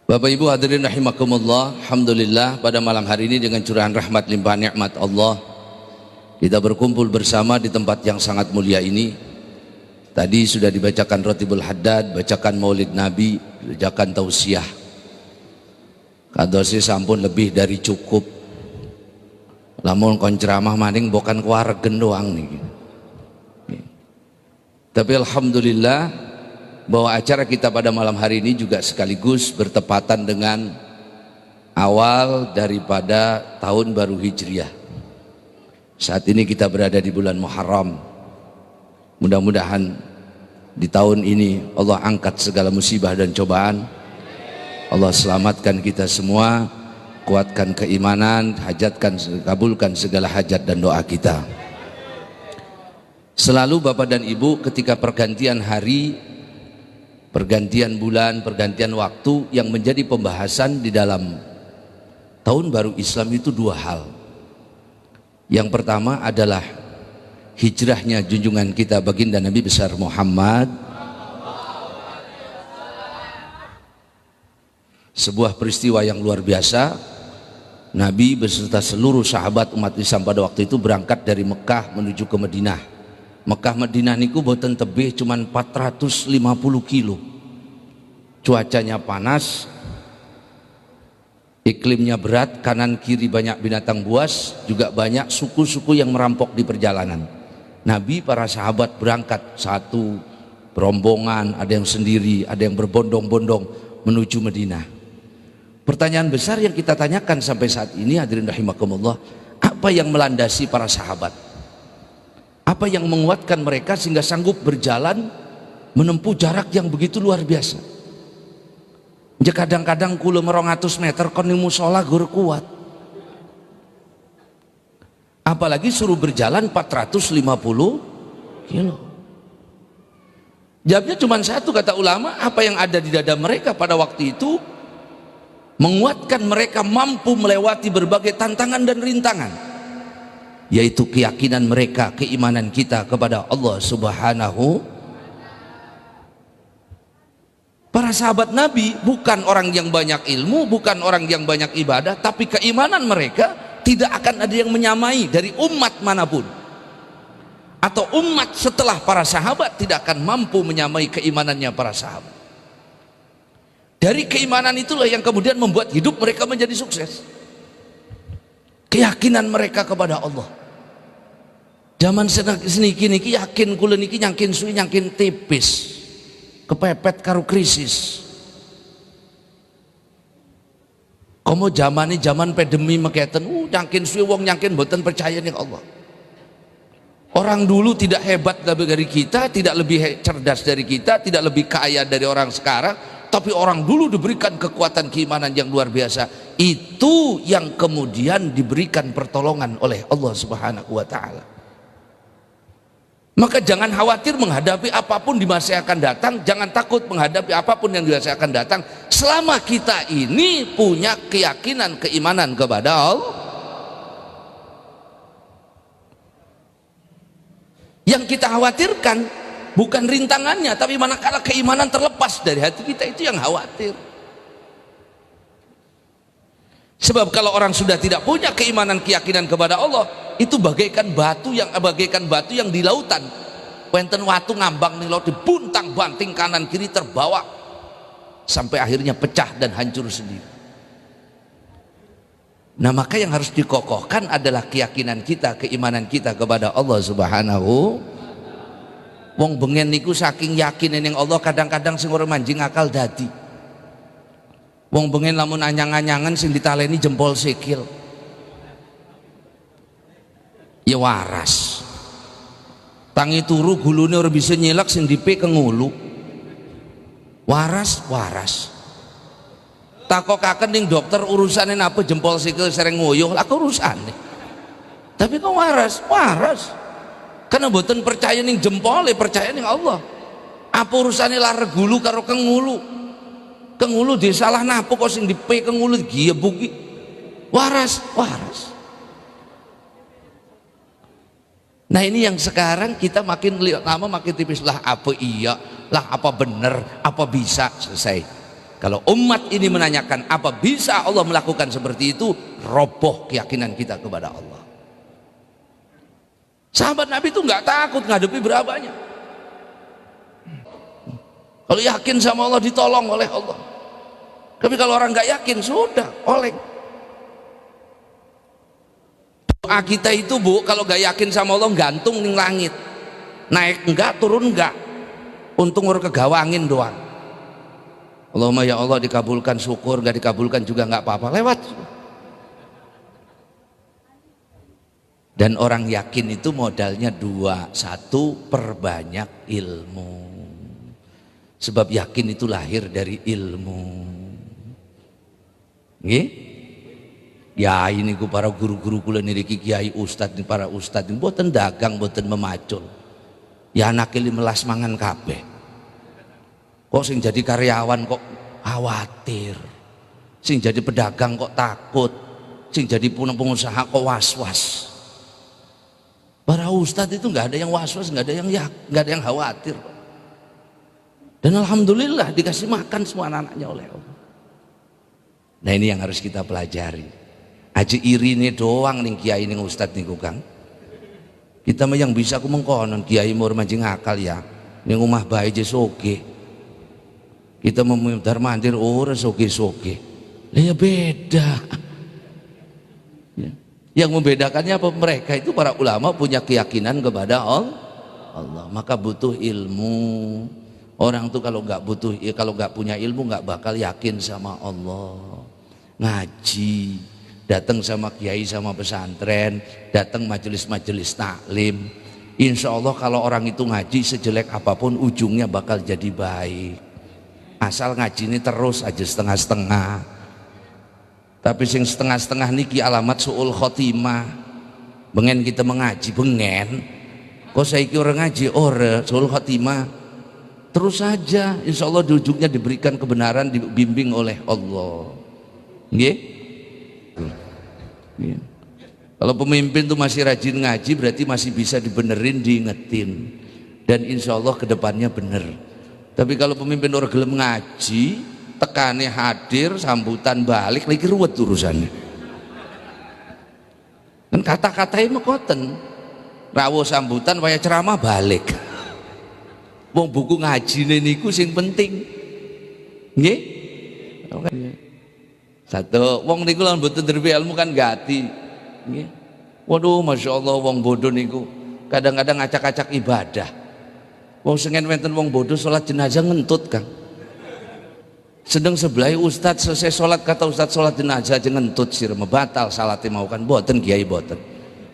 Bapak Ibu hadirin rahimakumullah, alhamdulillah pada malam hari ini dengan curahan rahmat limpahan nikmat Allah kita berkumpul bersama di tempat yang sangat mulia ini. Tadi sudah dibacakan Rotibul Haddad, bacakan Maulid Nabi, bacakan tausiah. Kadosi sampun lebih dari cukup. Lamun kon ceramah maning bukan kewaregen doang nih. Tapi alhamdulillah bahwa acara kita pada malam hari ini juga sekaligus bertepatan dengan awal daripada tahun baru Hijriah. Saat ini kita berada di bulan Muharram. Mudah-mudahan di tahun ini Allah angkat segala musibah dan cobaan. Allah selamatkan kita semua, kuatkan keimanan, kabulkan segala hajat dan doa kita. Selalu Bapak dan Ibu ketika pergantian hari, pergantian bulan, pergantian waktu yang menjadi pembahasan di dalam tahun baru Islam itu dua hal. Yang pertama adalah hijrahnya junjungan kita baginda Nabi besar Muhammad, sebuah peristiwa yang luar biasa. Nabi beserta seluruh sahabat umat Islam pada waktu itu berangkat dari Mekah menuju ke Madinah. Mekah Madinah niku boten tebih cuman 450 kilo. Cuacanya panas, iklimnya berat, kanan kiri banyak binatang buas, juga banyak suku-suku yang merampok di perjalanan. Nabi para sahabat berangkat satu rombongan, ada yang sendiri, ada yang berbondong-bondong menuju Madinah. Pertanyaan besar yang kita tanyakan sampai saat ini hadirin rahimakumullah, apa yang melandasi para sahabat? Apa yang menguatkan mereka sehingga sanggup berjalan menempuh jarak yang begitu luar biasa? Kadang-kadang kula 200 meter kon ning musala gur kuat. Apalagi suruh berjalan 450 kilo. Jawabnya cuma satu kata ulama, apa yang ada di dada mereka pada waktu itu menguatkan mereka mampu melewati berbagai tantangan dan rintangan, yaitu keyakinan mereka, keimanan kita kepada Allah Subhanahu. Para sahabat Nabi bukan orang yang banyak ilmu, bukan orang yang banyak ibadah, tapi keimanan mereka tidak akan ada yang menyamai dari umat manapun, atau umat setelah para sahabat tidak akan mampu menyamai keimanannya para sahabat. Dari keimanan itulah yang kemudian membuat hidup mereka menjadi sukses. Keyakinan mereka kepada Allah. Zaman seniki niki yakin kula niki nyangkin suwi nyangkin tipis, kepepet karo krisis. Komo zaman ini zaman pandemi meketen, nyangkin suwi wong nyangkin mboten percaya ning Allah. Orang dulu tidak hebat dari kita, tidak lebih cerdas dari kita, tidak lebih kaya dari orang sekarang, tapi orang dulu diberikan kekuatan keimanan yang luar biasa. Itu yang kemudian diberikan pertolongan oleh Allah Subhanahu wa taala. Maka jangan khawatir menghadapi apapun di masa yang akan datang, jangan takut menghadapi apapun yang di masa yang akan datang, selama kita ini punya keyakinan, keimanan kepada Allah. Yang kita khawatirkan bukan rintangannya, tapi manakala keimanan terlepas dari hati kita, itu yang khawatir. Sebab kalau orang sudah tidak punya keimanan, keyakinan kepada Allah, itu bagaikan batu yang di lautan. Wenten watu ngambang ning laut, dibuntang banting kanan kiri terbawa sampai akhirnya pecah dan hancur sendiri. Nah, maka yang harus dikokohkan adalah keyakinan kita, keimanan kita kepada Allah Subhanahu. Wong bengen niku saking yakin ning Allah, kadang-kadang sing ora manjing akal dadi. Wong bengen lamun anyang-anyangan sing ditaleni jempol sikil. Ya waras. Tangi turu gulune ora bisa nyelak sing dipe kengulu. Waras. Takokaken ning dokter urusane napa jempol sikil sering nguyuh, lah urusane. Tapi kok waras. Karena mboten percaya ning jempole, percaya ning Allah. Apa urusane lar gulu karo kengulu? Kengulu disalah napa kok sing dipe kengulu giyebuki. Waras. Nah, ini yang sekarang kita makin lama makin tipis lah, apa iya, lah apa bener, apa bisa, selesai. Kalau umat ini menanyakan apa bisa Allah melakukan seperti itu, roboh keyakinan kita kepada Allah. Sahabat Nabi itu nggak takut ngadepi berabanya. Kalau yakin sama Allah ditolong oleh Allah. Tapi kalau orang nggak yakin sudah oleng. Doa kita itu Bu, kalau nggak yakin sama Allah gantung ning langit, naik enggak turun enggak, untung orang kegawangin doang. Allahumma ya Allah dikabulkan, syukur, nggak dikabulkan juga nggak apa-apa, lewat. Dan orang yakin itu modalnya dua, satu perbanyak ilmu, sebab yakin itu lahir dari ilmu. Nggih? Ya ini ku para guru-guru kula niki kiai ustad para ustad mboten dagang mboten memacul. Ya anak ini melas mangan kabeh. Kok sing jadi karyawan kok khawatir. Sing jadi pedagang kok takut. Sing jadi pengusaha kok was-was. Para ustad itu nggak ada yang was-was, nggak ada yang khawatir. Dan alhamdulillah dikasih makan semua anak-anaknya oleh Allah. Nah ini yang harus kita pelajari. Aja iri nih doang nih kiai nih ustad nih Kang. Kita mah yang bisa ku mengkonon kiai mur mancing akal ya. Ning omah bae je soge. Kita memudar mandir ora soge-soge. Lah ya beda. Ya. Yang membedakannya apa? Mereka itu para ulama punya keyakinan kepada Allah. Maka butuh ilmu. Orang tuh kalau nggak punya ilmu nggak bakal yakin sama Allah. Ngaji, datang sama kiai sama pesantren, datang majelis-majelis taklim. Insya Allah kalau orang itu ngaji sejelek apapun ujungnya bakal jadi baik. Asal ngaji ini terus aja setengah-setengah. Tapi sing setengah-setengah niki alamat suul khotimah. Bengen kita mengaji bengen. Kok saiki orang ngaji ora suul khotimah. Terus saja insya Allah di ujungnya diberikan kebenaran, dibimbing oleh Allah. Nggih? Ya. Kalau pemimpin tuh masih rajin ngaji berarti masih bisa dibenerin, diingetin, dan insya Allah kedepannya bener. Tapi kalau pemimpin orang gelem ngaji, tekannya hadir, sambutan balik, lagi ruwet urusannya. Dan kata-katanya mekoten, rawo sambutan waya ceramah balik. Wong buku ngaji niku sing penting, nggih? Satu, wong niku lan mboten derbe ilmu kan gati. Nggih. Waduh, Masya Allah wong bodoh niku kadang-kadang ngacak-acak ibadah. Wong sengen wenten wong bodoh sholat jenazah ngentut Kang. Sedang sebelah ustad selesai sholat, kata ustad sholat jenazah aja ngentut sir, batal salate mau kan boten kiai boten.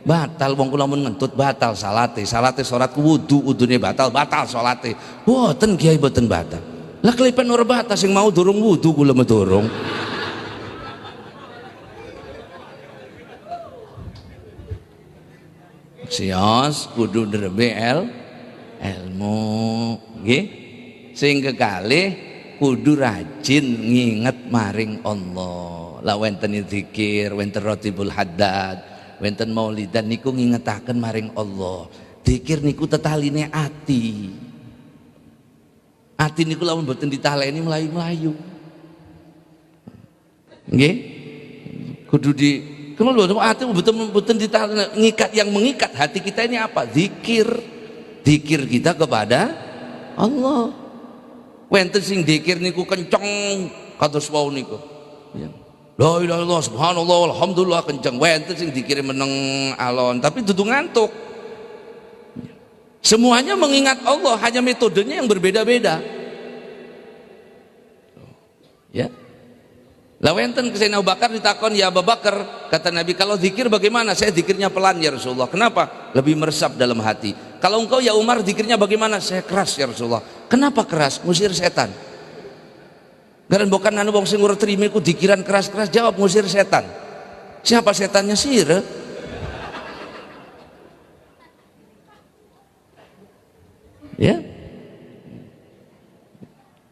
Batal wong kula mun ngentut batal salate sholat wudune batal salate. Boten kiai boten batal. Lah kelipen ora batal sing mau durung wudu kula medurung. Sios kudu ndrebe ilmu nggih. Sing kekalih kudu rajin nginget maring Allah. Lah wenten zikir, wenten rotibul haddad, wenten maulidan niku ngingetaken maring Allah. Zikir niku tetaline ati. Ati niku lamun mboten ditaleni mlayu-mlayu. Nggih? Kudu di kemudian hati betul-betul ngikat, yang mengikat hati kita ini apa? Zikir kita kepada Allah. Wenten sing zikir niku kenceng kados wau niku. Ya. La ilaha illallah subhanallah alhamdulillah kenceng. Wenten sing zikir meneng alon tapi dudu ngantuk. Semuanya mengingat Allah, hanya metodenya yang berbeda-beda. Ya. Lah wenten ke Sayyidina Abu Bakar ditakon, ya Abu Bakar, kata Nabi, kalau zikir bagaimana? Saya zikirnya pelan ya Rasulullah. Kenapa? Lebih meresap dalam hati. Kalau engkau ya Umar zikirnya bagaimana? Saya keras ya Rasulullah. Kenapa keras? Ngusir setan. Garan bukan anu wong sing ora trime ku dikiran keras-keras, jawab ngusir setan. Siapa setannya? Sire. Ya.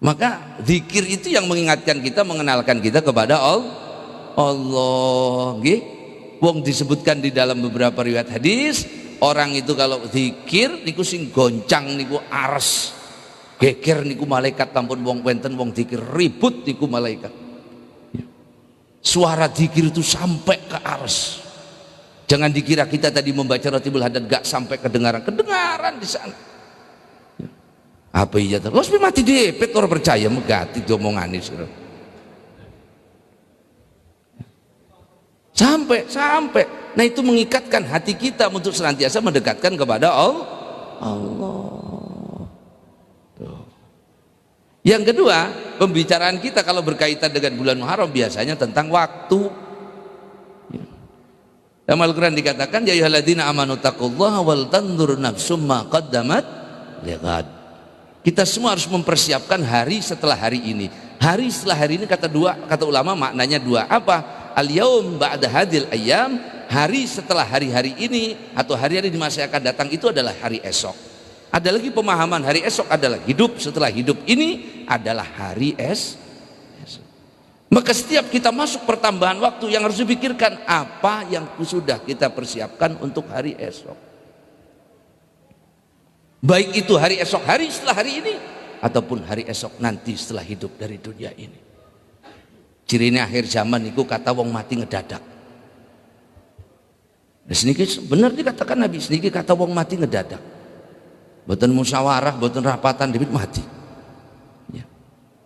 Maka zikir itu yang mengingatkan kita, mengenalkan kita kepada Allah. Nggih. Wong disebutkan di dalam beberapa riwayat hadis, orang itu kalau zikir niku sing goncang niku ares. Geger niku malaikat tampun wong wenten wong dikir ribut niku malaikat. Suara dikir itu sampai ke ars. Jangan dikira kita tadi membaca Ratibul Hadad gak sampai kedengaran di sana. Apa iya terus mati depet orang percaya megati diomongane sira. Sampai. Nah itu mengikatkan hati kita untuk senantiasa mendekatkan kepada Allah. Yang kedua, pembicaraan kita kalau berkaitan dengan bulan Muharram biasanya tentang waktu. Dalam Al-Quran dikatakan, ya ayyuhalladzina amanu taqullaha wal tanzur nafsum ma qaddamat lighad. Kita semua harus mempersiapkan hari setelah hari ini. Hari setelah hari ini kata ulama maknanya dua. Apa? Al-yaum ba'da hadil ayyam, hari setelah hari-hari ini atau hari-hari di masa yang akan datang itu adalah hari esok. Ada lagi pemahaman hari esok adalah hidup setelah hidup ini adalah hari esok. Maka setiap kita masuk pertambahan waktu yang harus dipikirkan apa yang sudah kita persiapkan untuk hari esok. Baik itu hari esok hari setelah hari ini ataupun hari esok nanti setelah hidup dari dunia ini. Cirinya akhir zaman itu kata wong mati ngedadak. Nah, sedikit benar dikatakan Nabi, sedikit kata wong mati ngedadak. Boten musyawarah, boten rapatan, debit mati. Ya.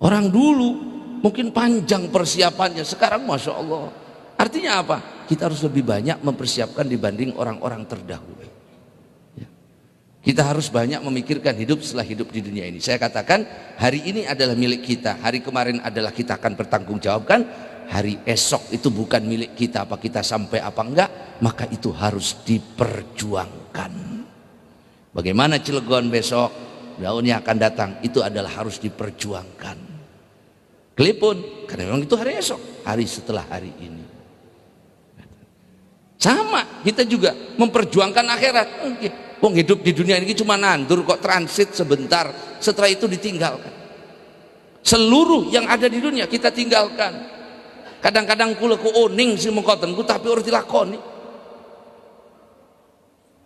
Orang dulu mungkin panjang persiapannya, sekarang masya Allah. Artinya apa? Kita harus lebih banyak mempersiapkan dibanding orang-orang terdahulu. Ya. Kita harus banyak memikirkan hidup setelah hidup di dunia ini. Saya katakan hari ini adalah milik kita, hari kemarin adalah kita akan bertanggungjawabkan, hari esok itu bukan milik kita, apa kita sampai apa enggak, maka itu harus diperjuangkan. Bagaimana Cilegon besok, tahun yang akan datang, itu adalah harus diperjuangkan. Kelipun, karena memang itu hari esok, hari setelah hari ini. Sama, kita juga memperjuangkan akhirat. Wong hidup di dunia ini cuma nandur kok, transit sebentar, setelah itu ditinggalkan. Seluruh yang ada di dunia kita tinggalkan. Kadang-kadang kula ku oning sing mengkotenku tapi ora dilakoni.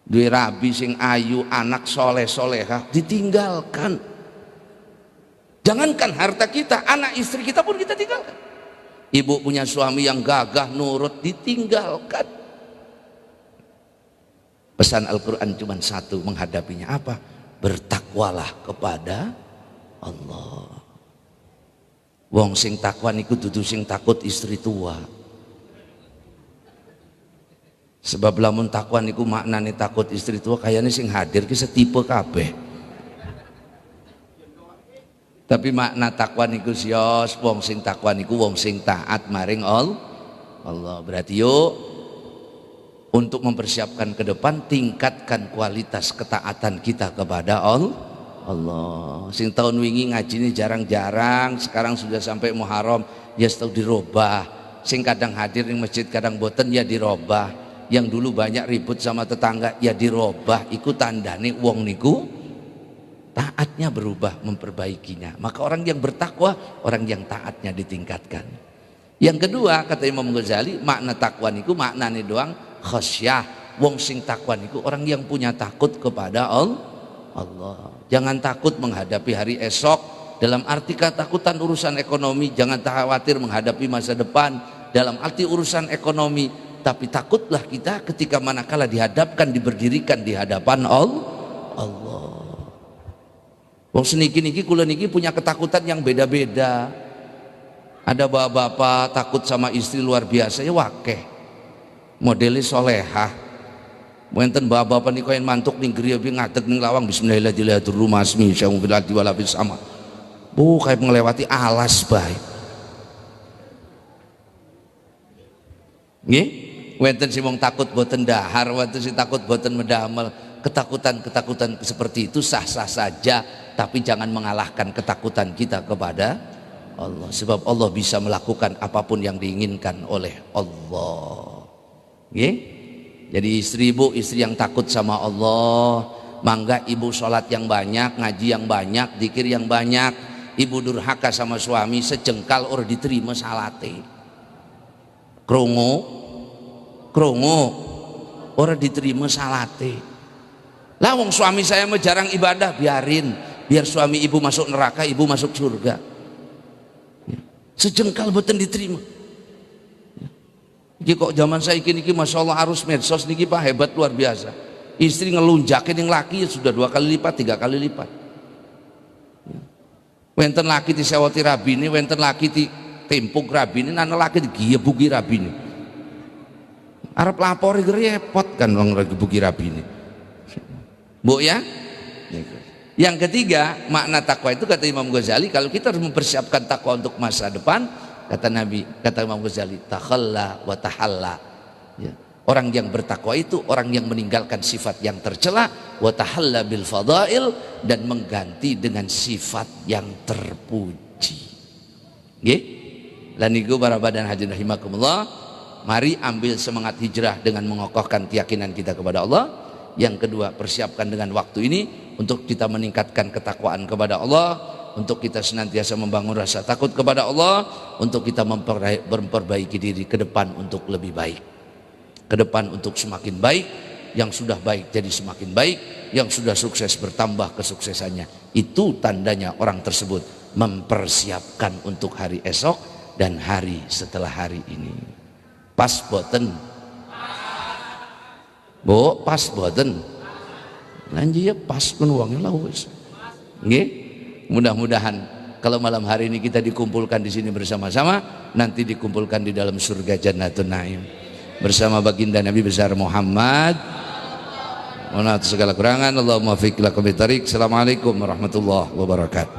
Duwe rabi sing ayu, anak soleh-solehah ditinggalkan. Jangankan harta kita, anak istri kita pun kita tinggalkan. Ibu punya suami yang gagah nurut ditinggalkan. Pesan Al-Quran cuma satu menghadapinya apa? Bertakwalah kepada Allah. Wong sing takwa niku dudu sing takut istri tua. Sebab lamun takwa niku maknane takut istri tua kayaknya sing hadir ki setipe kabeh. Tapi makna takwa niku sios wong sing takwa niku wong sing taat maring Allah. Berarti yuk untuk mempersiapkan ke depan tingkatkan kualitas ketaatan kita kepada Allah. Sing tahun wingi ngaji ini jarang-jarang, sekarang sudah sampai Muharram ya setau dirubah. Sing kadang hadir di masjid kadang boten ya dirubah. Yang dulu banyak ribut sama tetangga ya dirobah, iku tandane wong niku taatnya berubah, memperbaikinya. Maka orang yang bertakwa, orang yang taatnya ditingkatkan. Yang kedua kata Imam Ghazali, makna takwa niku maknane doang khasyah. Wong sing takwa niku orang yang punya takut kepada Allah. Jangan takut menghadapi hari esok, dalam arti ketakutan urusan ekonomi. Jangan khawatir menghadapi masa depan dalam arti urusan ekonomi. Tapi takutlah kita ketika manakala dihadapkan, diberdirikan di hadapan Allah. Wong seniki-niki kula niki punya ketakutan yang beda-beda. Ada bapak-bapak takut sama istri luar biasa ya wakeh. Modelnya solehah. Wonten bapak-bapak niku yen mantuk ning griya ngadeg ning lawang bismillahirrahmanirrahim sya'um fil ardi wala fis sama. Kayak melewati alas bae. Nggih? Wonten sing wong takut boten dahar, wonten sing takut boten medamel. Ketakutan-ketakutan seperti itu sah-sah saja, tapi jangan mengalahkan ketakutan kita kepada Allah. Sebab Allah bisa melakukan apapun yang diinginkan oleh Allah. Nggih? Jadi istri yang takut sama Allah, mangga ibu sholat yang banyak, ngaji yang banyak, zikir yang banyak. Ibu durhaka sama suami sejengkal ora diterima salate. Krungu ora diterima salate. Lah wong suami saya mah jarang ibadah, biarin. biar suami ibu masuk neraka, ibu masuk surga. Sejengkal boten diterima. Iki kok zaman saya kini masya Allah arus medsos niki Pak hebat luar biasa. Istri ngelunjakin yang laki ya sudah 2 kali lipat, 3 kali lipat. Wenten laki disewoti rabine, wenten laki di tempuk rabine, nana laki digebuki rabine. Arab lapor repot kan wong gebuki rabine. Bu ya. Yang ketiga, makna takwa itu kata Imam Ghazali, kalau kita harus mempersiapkan takwa untuk masa depan, kata Nabi, kata Imam Ghazali, takhalla wa tahalla. Ya. Orang yang bertakwa itu orang yang meninggalkan sifat yang tercela, wa tahalla bil fadail, dan mengganti dengan sifat yang terpuji. Nggih? Lan niku para badan hadirin rahimakumullah, mari ambil semangat hijrah dengan mengokohkan keyakinan kita kepada Allah. Yang kedua, persiapkan dengan waktu ini untuk kita meningkatkan ketakwaan kepada Allah, untuk kita senantiasa membangun rasa takut kepada Allah, untuk kita memperbaiki diri ke depan untuk lebih baik, ke depan untuk semakin baik. Yang sudah baik jadi semakin baik, yang sudah sukses bertambah kesuksesannya. Itu tandanya orang tersebut mempersiapkan untuk hari esok dan hari setelah hari ini. Pas boten Bu, pas boten. Lanjut ya pas pun uangnya lah wis. Nggih. Mudah-mudahan kalau malam hari ini kita dikumpulkan di sini bersama-sama, nanti dikumpulkan di dalam surga Jannatun Naim bersama baginda Nabi besar Muhammad. Mohon maaf segala kurangan. Allahumma fiq lakum bitarik. Assalamualaikum warahmatullahi wabarakatuh.